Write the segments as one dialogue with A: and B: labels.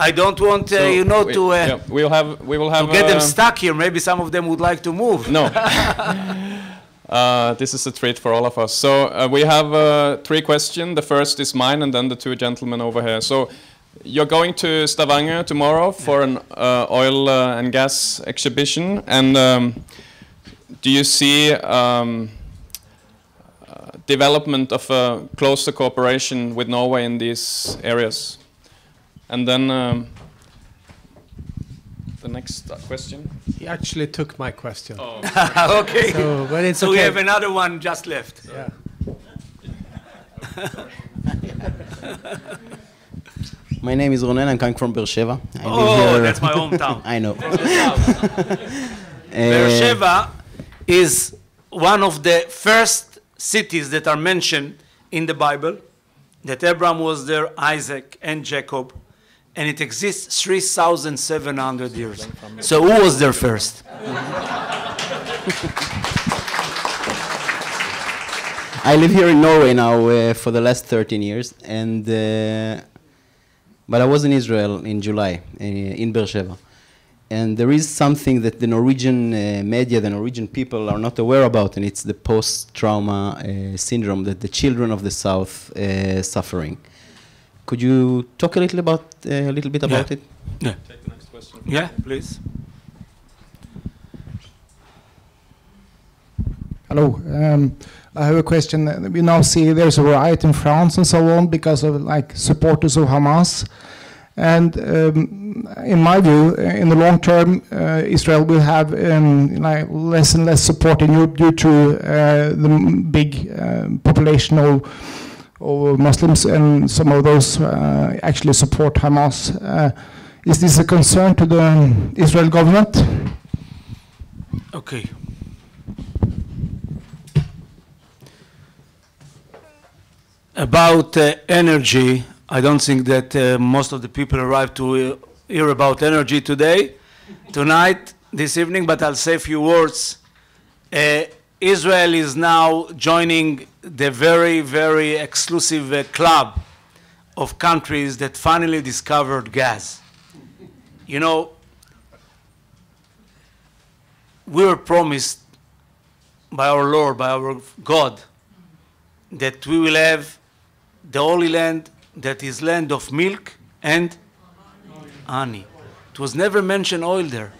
A: I don't want,
B: So
A: you know,
B: we will have
A: to get them stuck here. Maybe some of them would like to move.
B: No. This is a treat for all of us. So we have 3 questions. The first is mine, and then the 2 gentlemen over here. So you're going to Stavanger tomorrow for an oil and gas exhibition, and do you see development of a closer cooperation with Norway in these areas? And then the next question.
C: He actually took my question.
B: Oh,
A: okay.
C: So, but it's
A: so
C: okay.
A: we have another one just left.
C: Yeah.
D: My name is Ronen. I'm coming from Beersheba.
A: Oh, that's my hometown.
D: I know.
A: Beersheba is one of the first cities that are mentioned in the Bible, that Abraham was there, Isaac and Jacob, and it exists 3,700 years. So who was there first?
D: I live here in Norway now for the last 13 years, and but I was in Israel in July, in Beersheba. And there is something that the Norwegian media, the Norwegian people are not aware about, and it's the post-trauma syndrome that the children of the South suffering. Could you talk a little bit about it?
A: Yeah.
B: Take the next question.
A: Yeah, please.
E: Hello. I have a question. We now see there's a riot in France and so on because of like supporters of Hamas. And in my view, in the long term, Israel will have like less and less support in Europe due to the big population of Muslims, and some of those actually support Hamas. Is this a concern to the Israel government?
A: Okay. About energy, I don't think that most of the people arrived to hear about energy tonight, this evening, but I'll say a few words. Israel is now joining the very, very exclusive club of countries that finally discovered gas. You know, we were promised by our Lord, by our God, that we will have the Holy Land that is land of milk and honey. It was never mentioned oil there.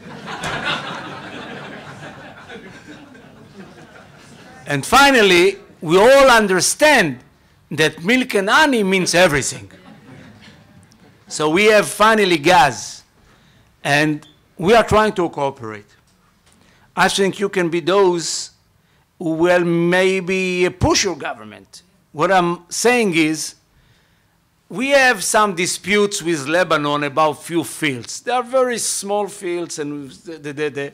A: And finally, we all understand that milk and honey means everything. So we have finally gas, and we are trying to cooperate. I think you can be those who will maybe push your government. What I'm saying is, we have some disputes with Lebanon about few fields. They are very small fields, and the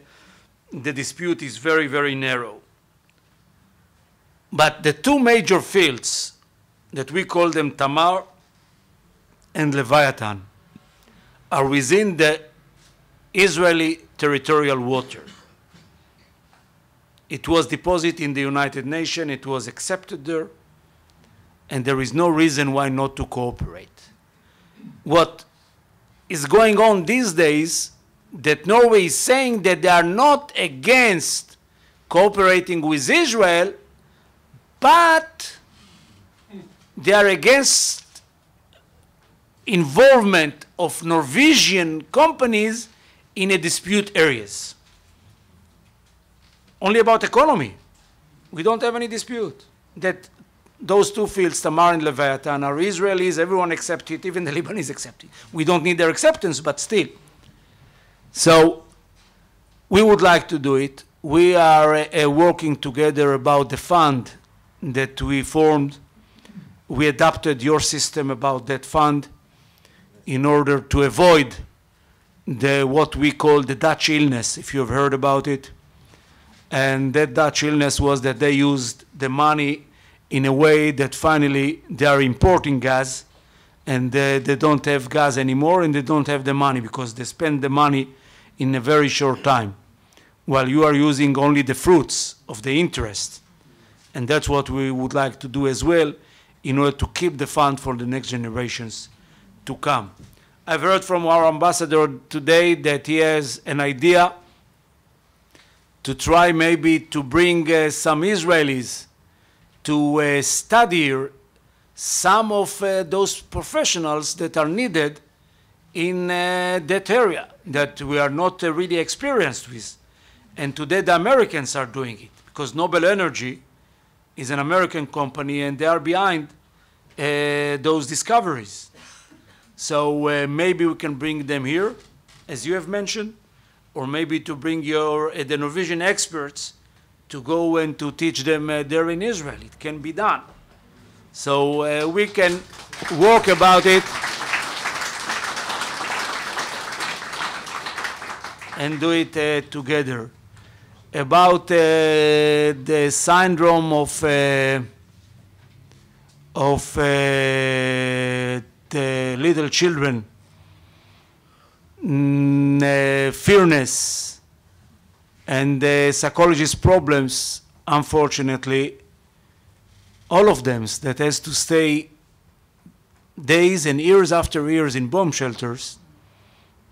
A: dispute is very, very narrow. But the 2 major fields that we call them Tamar and Leviathan are within the Israeli territorial water. It was deposited in the United Nations, it was accepted there, and there is no reason why not to cooperate. What is going on these days, that Norway is saying that they are not against cooperating with Israel, but they are against involvement of Norwegian companies in a dispute areas. Only about economy. We don't have any dispute. That those 2 fields, Tamar and Leviathan, are Israelis, everyone accepts it, even the Lebanese accept it. We don't need their acceptance, but still. So we would like to do it. We are working together about the fund that we formed. We adapted your system about that fund in order to avoid what we call the Dutch illness, if you've heard about it. And that Dutch illness was that they used the money in a way that finally they are importing gas, and they don't have gas anymore, and they don't have the money because they spend the money in a very short time, while you are using only the fruits of the interest. And that's what we would like to do as well, in order to keep the fund for the next generations to come. I've heard from our ambassador today that he has an idea to try maybe to bring some Israelis to study here some of those professionals that are needed in that area that we are not really experienced with. And today the Americans are doing it because Noble Energy is an American company and they are behind those discoveries. So maybe we can bring them here, as you have mentioned, or maybe to bring the Norwegian experts to go and to teach them there in Israel. It can be done. So we can work about it and do it together. About the syndrome of the little children, fearness, and the psychologist problems, unfortunately, all of them that has to stay days and years after years in bomb shelters,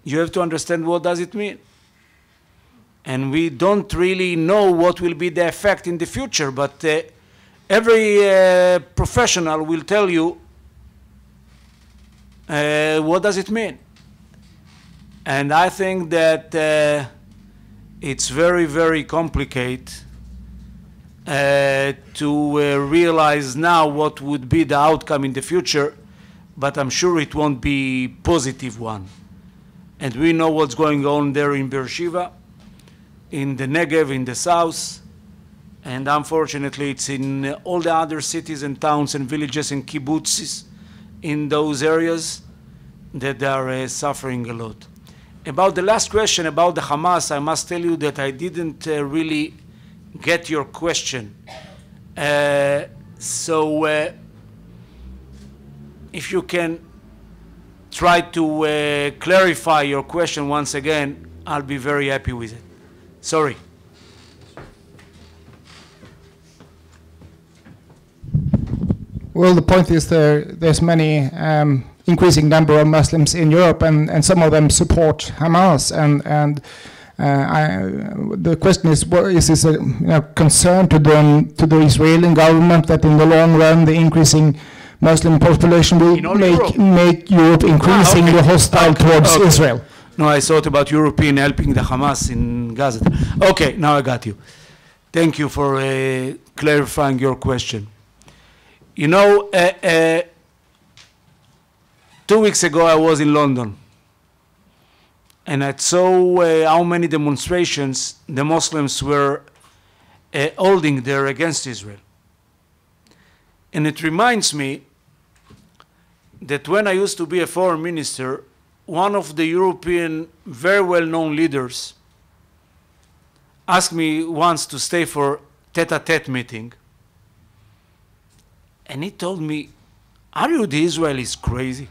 A: you have to understand what does it mean. And we don't really know what will be the effect in the future, but every professional will tell you what does it mean. And I think that it's very, very complicated to realize now what would be the outcome in the future, but I'm sure it won't be a positive one. And we know what's going on there in Beersheba, in the Negev, in the south, and unfortunately it's in all the other cities and towns and villages and kibbutzes in those areas that they are suffering a lot. About the last question about the Hamas, I must tell you that I didn't really get your question. So if you can try to clarify your question once again, I'll be very happy with it. Sorry.
E: Well, the point is there's many increasing number of Muslims in Europe, and some of them support Hamas. And the question is this a concern to the Israeli government that in the long run the increasing Muslim population will make Europe increasingly hostile towards Israel?
A: No, I thought about European helping the Hamas in Gaza. Okay, now I got you. Thank you for clarifying your question. You know, 2 weeks ago I was in London, and I saw how many demonstrations the Muslims were holding there against Israel. And it reminds me that when I used to be a foreign minister, one of the European very well-known leaders asked me once to stay for tete-a-tete meeting. And he told me, "Are you the Israelis crazy?"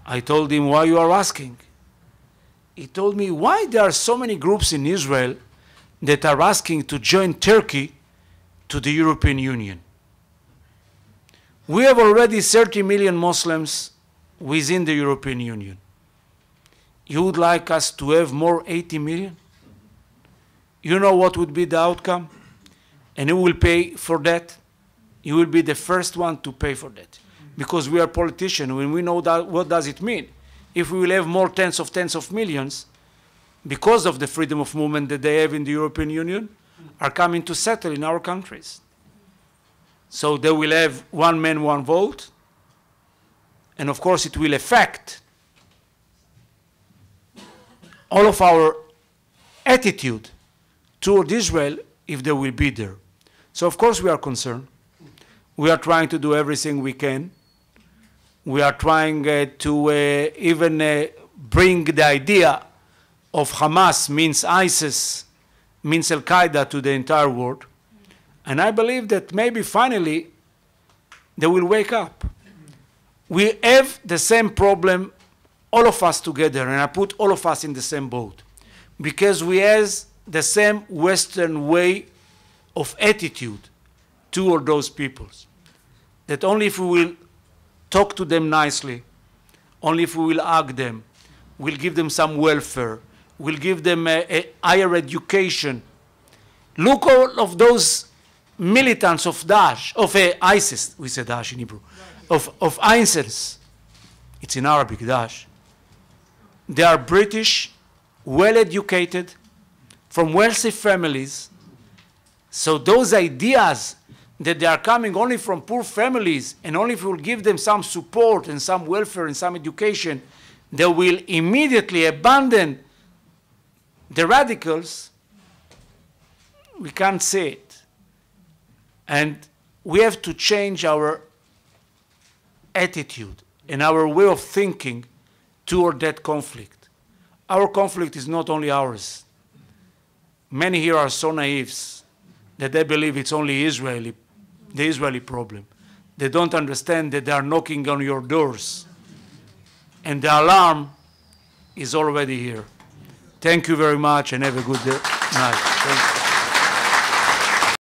A: I told him, "Why you are asking?" He told me, "Why there are so many groups in Israel that are asking to join Turkey to the European Union? We have already 30 million Muslims within the European Union. You would like us to have more 80 million? You know what would be the outcome? And who will pay for that? You will be the first one to pay for that. Because we are politicians, when we know that, what does it mean? If we will have more tens of millions, because of the freedom of movement that they have in the European Union, are coming to settle in our countries. So they will have one man, one vote, and of course it will affect all of our attitude toward Israel if they will be there. So of course we are concerned. We are trying to do everything we can. We are trying to even bring the idea of Hamas means ISIS, means Al-Qaeda to the entire world. And I believe that maybe finally they will wake up. We have the same problem, all of us together, and I put all of us in the same boat, because we have the same Western way of attitude toward those peoples. That only if we will talk to them nicely, only if we will hug them, we'll give them some welfare, we'll give them a higher education. Look all of those militants of Daesh, of ISIS, we say Daesh in Hebrew, of ISIS. It's in Arabic, Daesh. They are British, well-educated, from wealthy families. So those ideas that they are coming only from poor families, and only if we will give them some support and some welfare and some education, they will immediately abandon the radicals. We can't say it. And we have to change our attitude and our way of thinking toward that conflict. Our conflict is not only ours. Many here are so naive that they believe it's only the Israeli problem. They don't understand that they are knocking on your doors. And the alarm is already here. Thank you very much and have a good night. Thank you.